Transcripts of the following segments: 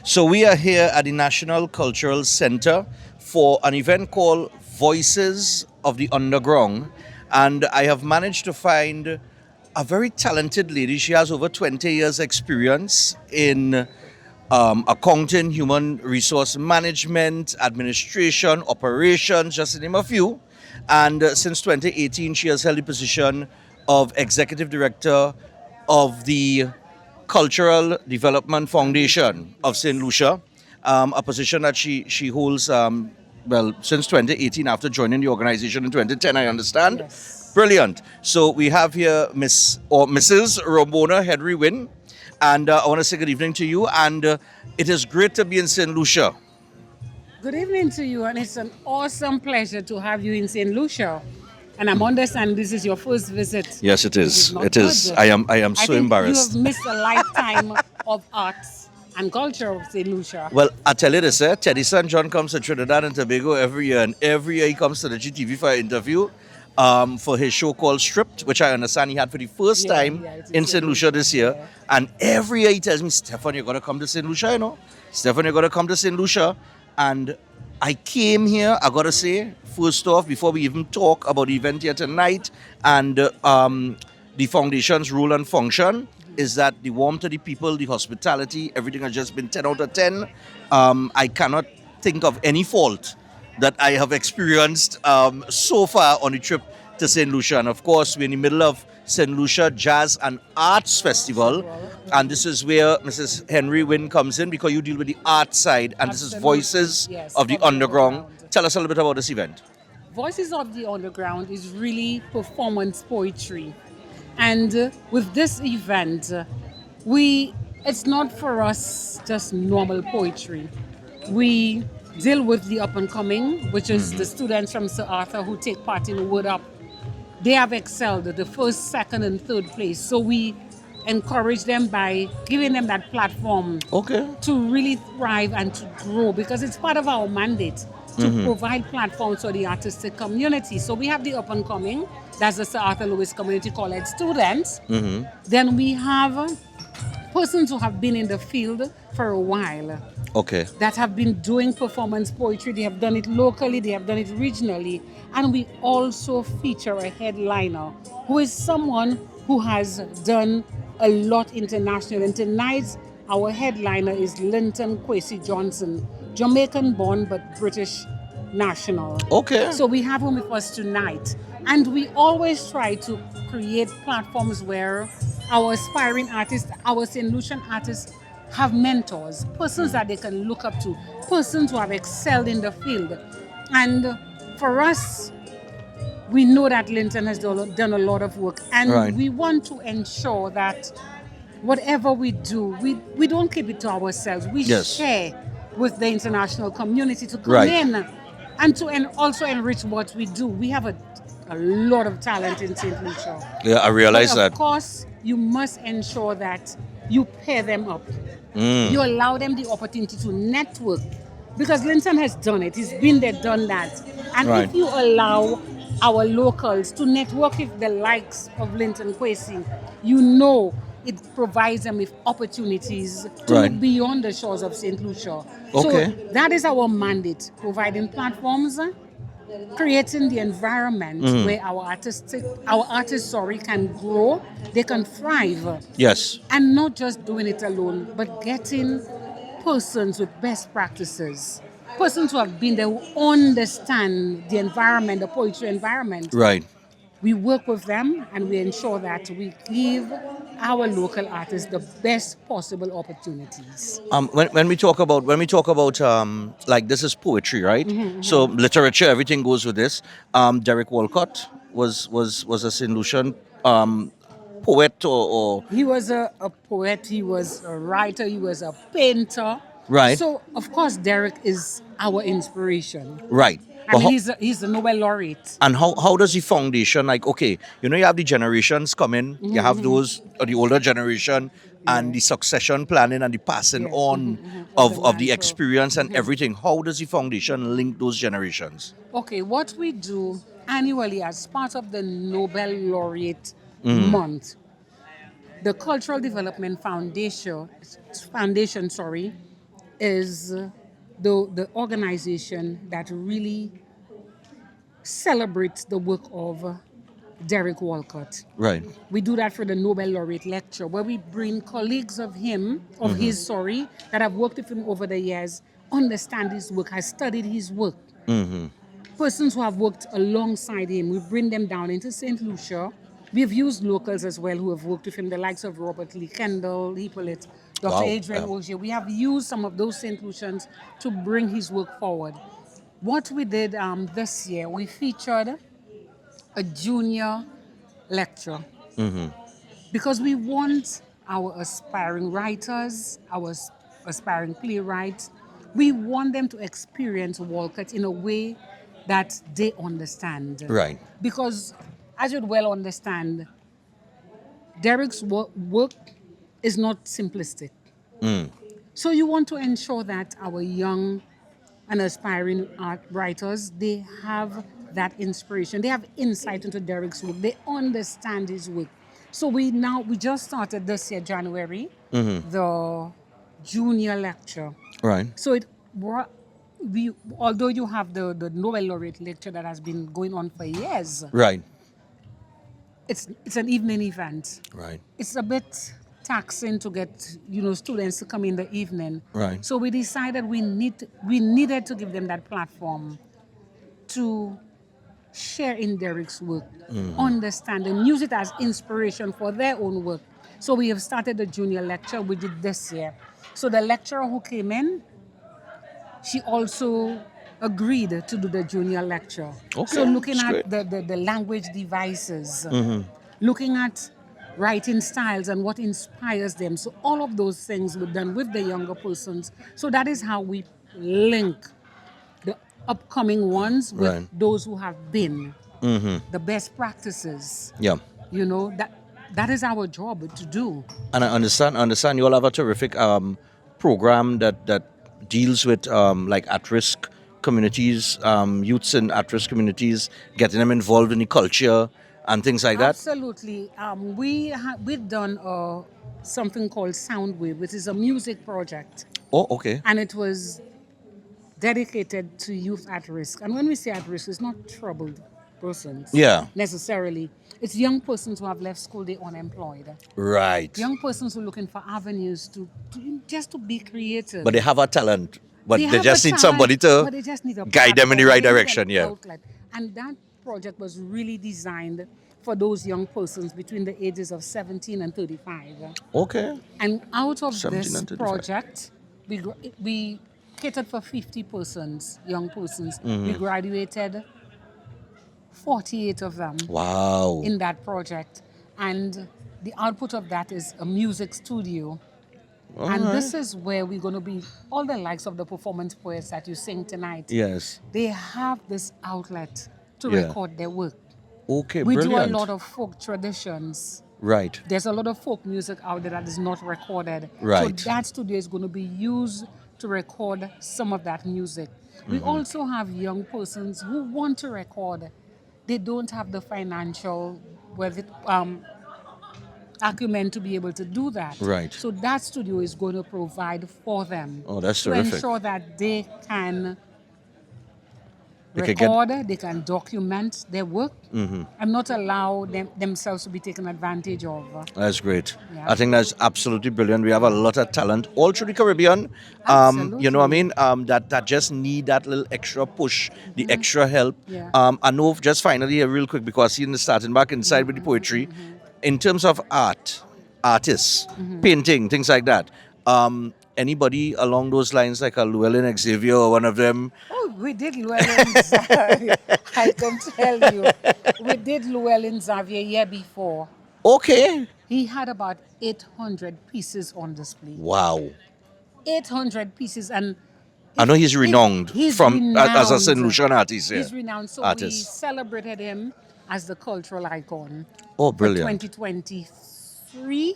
So we are here at the National Cultural Center for an event called Voices of the Underground. And I have managed to find a very talented lady. She has over 20 years experience in accounting, human resource management, administration, operations, just to name a few. And since 2018, she has held the position of executive director of the Cultural Development Foundation of St. Lucia, a position that she holds, since 2018 after joining the organization in 2010, I understand. Yes. Brilliant. So we have here Miss or Mrs. Ramona Henry Wynn, and I want to say good evening to you. And it is great to be in St. Lucia. Good evening to you, and it's an awesome pleasure to have you in St. Lucia. And I'm understanding this is your first visit, Yes, it which is is. not It is. good. I am I so think you have embarrassed. missed a lifetime of arts and culture of St. Lucia. Well, I tell you this, Teddy San John comes to Trinidad and Tobago every year, and every year he comes to the GTV for an interview for his show called Stripped, which I understand he had for the first time It's in St. Lucia this year. Yeah. And every year he tells me, Stefan, you're going to come to St. Lucia, you know? Stefan, you're going to come to St. Lucia. And I came here, I got to say, first off, before we even talk about the event here tonight and the foundation's role and function, is that the warmth of the people, the hospitality, everything has just been 10 out of 10. I cannot think of any fault that I have experienced so far on the trip to St. Lucia. And of course, we're in the middle of St. Lucia Jazz and Arts Festival. And this is where Mrs. Henry Wynn comes in because you deal with the art side. And this is Absolutely. Voices Yes, of the Underground. Underground. Tell us a little bit about this event. Voices of the Underground is really performance poetry. And with this event, it's not for us just normal poetry. We deal with the up and coming, which is the students from Sir Arthur who take part in Word Up. They have excelled the first, second, and third place. So we encourage them by giving them that platform Okay. to really thrive and to grow because it's part of our mandate to provide platforms for the artistic community. So we have the up and coming, that's the Sir Arthur Lewis Community College students. Then we have persons who have been in the field for a while Okay. that have been doing performance poetry. They have done it locally, they have done it regionally, and we also feature a headliner who is someone who has done a lot international. And tonight, our headliner is Linton Kwesi Johnson, Jamaican born but British national. Okay. So we have him with us tonight. And we always try to create platforms where our aspiring artists, our St. Lucian artists, have mentors, persons that they can look up to, persons who have excelled in the field. And for us, we know that Linton has done a lot of work. And Right. we want to ensure that whatever we do, we don't keep it to ourselves. We Yes. share with the international community to come Right. in and to also enrich what we do. We have a lot of talent in St. Lucia. Yeah, I realize But of that. course, you must ensure that you pair them up. You allow them the opportunity to network because Linton has done it. He's been there, done that. And Right. if you allow our locals to network with the likes of Linton Kwesi, you know it provides them with opportunities to Right. look beyond the shores of St. Lucia. Okay. So that is our mandate, providing platforms, creating the environment where our artists can grow, they can thrive, Yes. and not just doing it alone, but getting persons with best practices, persons who have been there, who understand the environment, the poetry environment. Right. We work with them and we ensure that we give our local artists the best possible opportunities. When we talk about like this is poetry, right? So literature, everything goes with this. Derek Walcott was a St. Lucian poet or He was a poet, he was a writer, he was a painter. Right. So, of course, Derek is our inspiration. right. I But mean, how, he's a Nobel laureate. and how does the foundation, like, okay, you know, you have the generations coming, you have those the older generation and the succession planning and the passing Yes. on of the experience and everything. How does the foundation link those generations? Okay, what we do annually as part of the Nobel laureate month, the Cultural Development Foundation, is the organization that really celebrates the work of Derek Walcott. Right. We do that for the Nobel laureate lecture, where we bring colleagues of him, of his, sorry, that have worked with him over the years, understand his work, has studied his work. Persons who have worked alongside him, we bring them down into St. Lucia. We've used locals as well who have worked with him, the likes of Robert Lee Kendall, Hippolyte, Dr. Wow. Adrian Ogier. We have used some of those St. Lucians to bring his work forward. What we did this year, we featured a junior lecture because we want our aspiring writers, our aspiring playwrights, we want them to experience Walcott in a way that they understand. Right. Because, as you'd well understand, Derek's work is not simplistic. So you want to ensure that our young and aspiring art writers, they have that inspiration. They have insight into Derek's work. They understand his work. So we just started this year, January, the junior lecture. Right. So we although you have the Nobel laureate lecture that has been going on for years, Right. it's an evening event. Right. It's a bit taxing to get students to come in the evening. Right. So we decided we needed to give them that platform to share in Derek's work, understand and use it as inspiration for their own work. So we have started the junior lecture we did this year. So the lecturer who came in, she also agreed to do the junior lecture. Okay, So looking that's at the language devices, looking at writing styles and what inspires them. So all of those things were done with the younger persons. So that is how we link the upcoming ones with Right. those who have been, the best practices. Yeah. That is our job to do. And I understand you all have a terrific program that deals with like at-risk communities, youths in at-risk communities, getting them involved in the culture and things like that. Absolutely. We've done something called Soundwave, which is a music project, Oh, okay. and it was dedicated to youth at risk. And when we say at risk, it's not troubled persons Yeah. necessarily. It's young persons who have left school, they're unemployed. Right. Young persons who are looking for avenues to just to be creative. But they have a talent, but they have just a need somebody talent, to but they just need a guide them in the platform. right They need direction. an Yeah. outlet. And that project was really designed for those young persons between the ages of 17 and 35. Okay. And out of 17 this and 35. project, we catered for 50 persons, young persons. Mm-hmm. We graduated 48 of them Wow. in that project. And the output of that is a music studio. And this is where we're going to be, all the likes of the performance poets that you sing tonight, Yes. they have this outlet to Yeah. record their work. Okay. We Brilliant. do a lot of folk traditions. Right. There's a lot of folk music out there that is not recorded. Right. So that studio is going to be used to record some of that music. We Mm-hmm. also have young persons who want to record. They don't have the financial acumen to be able to do that. Right. So that studio is going to provide for them Oh, that's to terrific. ensure that they can They can get- record, they can document their work, and not allow themselves to be taken advantage of. That's great. Yeah. I think that's absolutely brilliant. We have a lot of talent all through the Caribbean. You know what I mean? That just need that little extra push, the extra help. Yeah. I know just finally here real quick because I see in the starting back inside with the poetry. In terms of artists, painting, things like that. Anybody along those lines like a Llewellyn Xavier or one of them? Oh, we did Llewellyn Xavier. I can tell you. We did Llewellyn Xavier year before. Okay. He had about 800 pieces on display. Wow. 800 pieces. And I know he's renowned he's as a St. renowned. Lucian artist. Yeah. He's renowned. So we Artist. celebrated him as the cultural icon. Oh, For brilliant. 2023,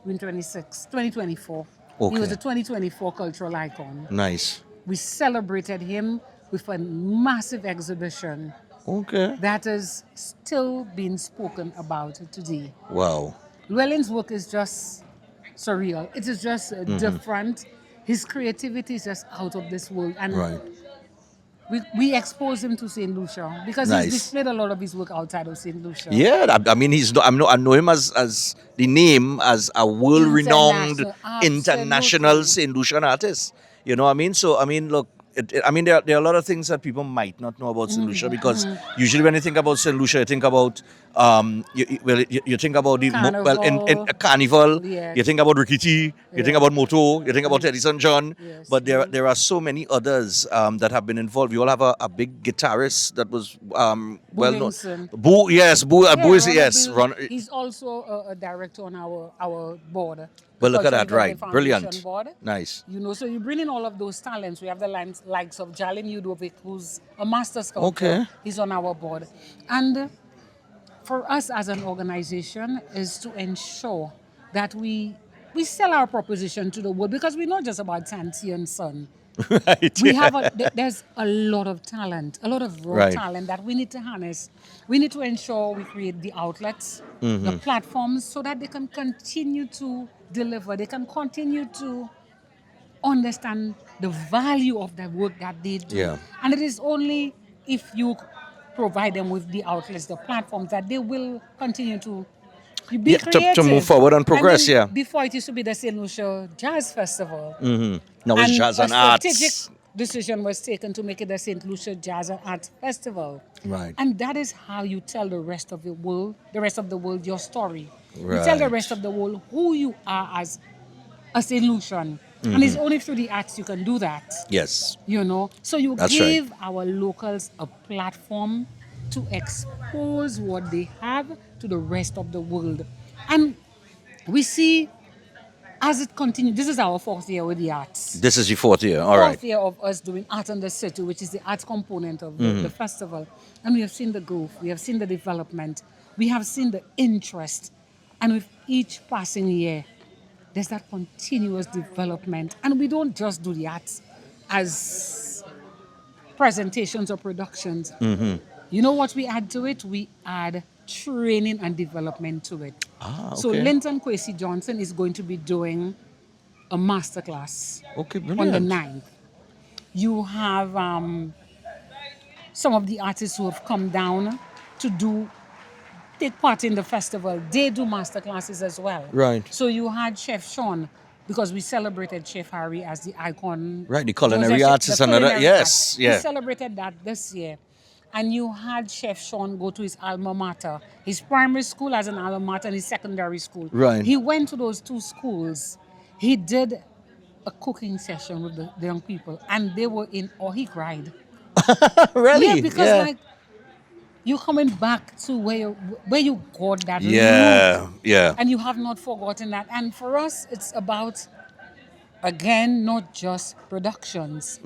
2026, 2024. He Okay. was the 2024 cultural icon. Nice. We celebrated him with a massive exhibition Okay. that is still being spoken about today. Wow. Llewellyn's work is just surreal. It is just different. His creativity is just out of this world. And Right. we expose him to St. Lucia because he's Nice. displayed a lot of his work outside of St. Lucia. Yeah, I mean, he's no, I'm no, I know him as the name as a world-renowned International, international absolutely. Saint Lucian artist. You know what I mean? So I mean, look, I mean, there are a lot of things that people might not know about Saint Lucia because usually when you think about Saint Lucia, you think about you think about the in Carnival. a carnival, Yeah. you think about Rikiti, you think Yeah. about Moto, you think about Teddy St. John, Yes. but there are so many others that have been involved. We all have a big guitarist that was Boo well known. Hinkson. Boo, yes, Boo Yeah, is Ronald yes. Bill. He's also a director on our board, the Well, look at Cultural that, right? Development Foundation Brilliant, board. nice. You know, so you bring in all of those talents. We have the likes of Jalin Yudovic, who's a master sculptor. Okay. He's on our board. And for us as an organization is to ensure that we sell our proposition to the world because we're not just about Tanti and Son. Right. We have there's a lot of talent, a lot of raw Right. talent that we need to harness. We need to ensure we create the outlets, the platforms, so that they can continue to deliver. They can continue to understand the value of the work that they do. Yeah. And it is only if you provide them with the outlets, the platforms, that they will continue to be Yeah, creative. to move forward and progress. I mean, Yeah. before it used to be the St. Lucia Jazz Festival. Now it's And jazz a and strategic arts. decision was taken to make it the St. Lucia Jazz and Arts Festival. Right. And that is how you tell the rest of the world your story. You tell the Right. rest of the world who you are as a St. Lucian. And it's only through the arts you can do that. Yes. You know, so you That's right. give our locals a platform to expose what they have to the rest of the world. And we see as it continues, this is our fourth year with the arts. This is the fourth year. All right. Fourth year of us doing Art in the City, which is the arts component of the festival. And we have seen the growth, we have seen the development, we have seen the interest. And with each passing year, there's that continuous development. And we don't just do the arts as presentations or productions. You know what we add to it? We add training and development to it. Ah, So okay. Linton Kwesi Johnson is going to be doing a masterclass Okay, on the brilliant. 9th. You have some of the artists who have come down to take part in the festival. They do masterclasses as well. Right. So you had Chef Sean, because we celebrated Chef Harry as the icon. Right, the culinary Joseph- arts the is another. culinary Yes, arts. yeah. We celebrated that this year. And you had Chef Sean go to his alma mater. His primary school as an alma mater and his secondary school. Right. He went to those two schools. He did a cooking session with the young people, and they were in awe. He cried. Really? Yeah, because like you're coming back to where you got that root, Yeah, yeah. and you have not forgotten that. And for us, it's about, again, not just productions,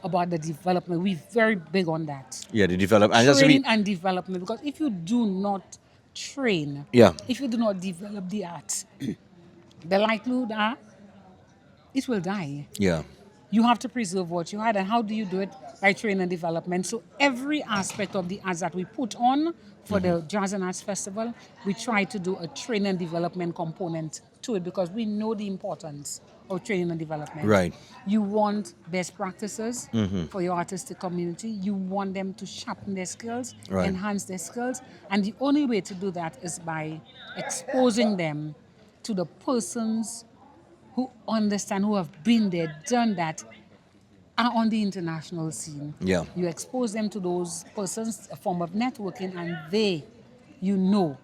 about the development. We're very big on that. Yeah, the develop and that's Training and development. Because if you do not train, Yeah. if you do not develop the arts, the likelihood are it will die. yeah. You have to preserve what you had. And how do you do it? By training and development. So every aspect of the arts that we put on for the Jazz and Arts Festival, we try to do a training and development component to it because we know the importance of training and development. Right. You want best practices for your artistic community. You want them to sharpen their skills, Right. enhance their skills. And the only way to do that is by exposing them to the persons who understand, who have been there, done that, are on the international scene. Yeah. You expose them to those persons, a form of networking, and they, you know,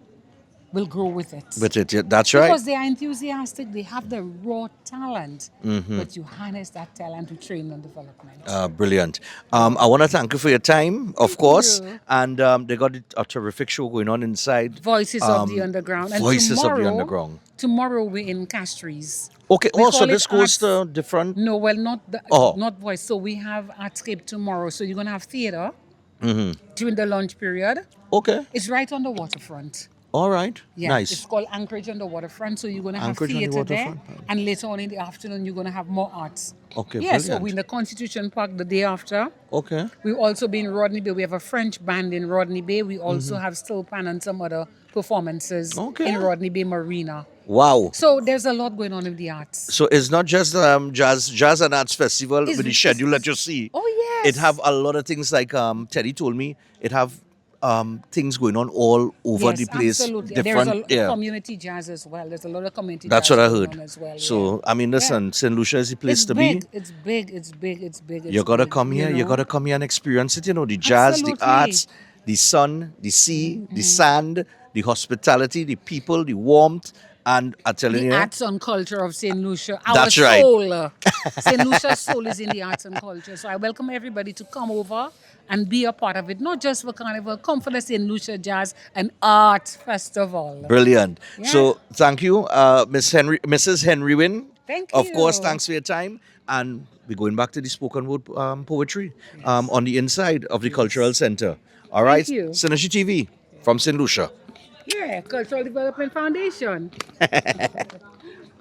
will grow with it. With it, yeah, that's right. Because they are enthusiastic, they have the raw talent, but you harness that talent to train and development. Brilliant. I want to thank you for your time, of course. you. And they got a terrific show going on inside. Voices of the Underground. And Voices of the tomorrow- Underground. Tomorrow we're in Castries. Okay, We also call this it goes arts- to different. No, well, not voice. So we have Artscape tomorrow. So you're going to have theater during the lunch period. Okay. It's right on the waterfront. All right. Yes, it's Nice. called Anchorage on the Waterfront. So you're going to have Anchorage on the theater there, waterfront. and later on in the afternoon, you're going to have more arts. Okay, Yeah, so we're brilliant. in the Constitution Park the day after. Okay. We've also been in Rodney Bay. We have a French band in Rodney Bay. We also have Still Pan and some other performances Okay. in Rodney Bay Marina. Wow. So there's a lot going on in the arts. So it's not just jazz and arts festival It's- with the schedule that you see. Oh, yes. It have a lot of things like Teddy told me. It have things going on all over Yes, the place. absolutely. Different. There's a Yeah. community jazz as well. There's a lot of community That's jazz what I going heard. on as well. So yeah. I mean, listen, St. Lucia is the place It's to big, be. it's big, it's big, it's big. You gotta big, come here. You know? gotta come here and experience it. You know, the jazz, the Absolutely. arts, the sun, the sea, the sand, the hospitality, the people, the warmth, and I tell The you, arts and culture of St. Lucia. Our That's right. soul. St. Lucia's soul is in the arts and culture. So I welcome everybody to come over and be a part of it. Not just for Carnival, come for the St. Lucia Jazz and Art Festival. brilliant. Yeah. So thank you, Mrs. Henry Wynn. Thank Of course, you. thanks for your time. And we're going back to the spoken word poetry on the inside of the Cultural Center. All right, you. Synergy TV from St. Lucia. Yeah, Cultural Development Foundation.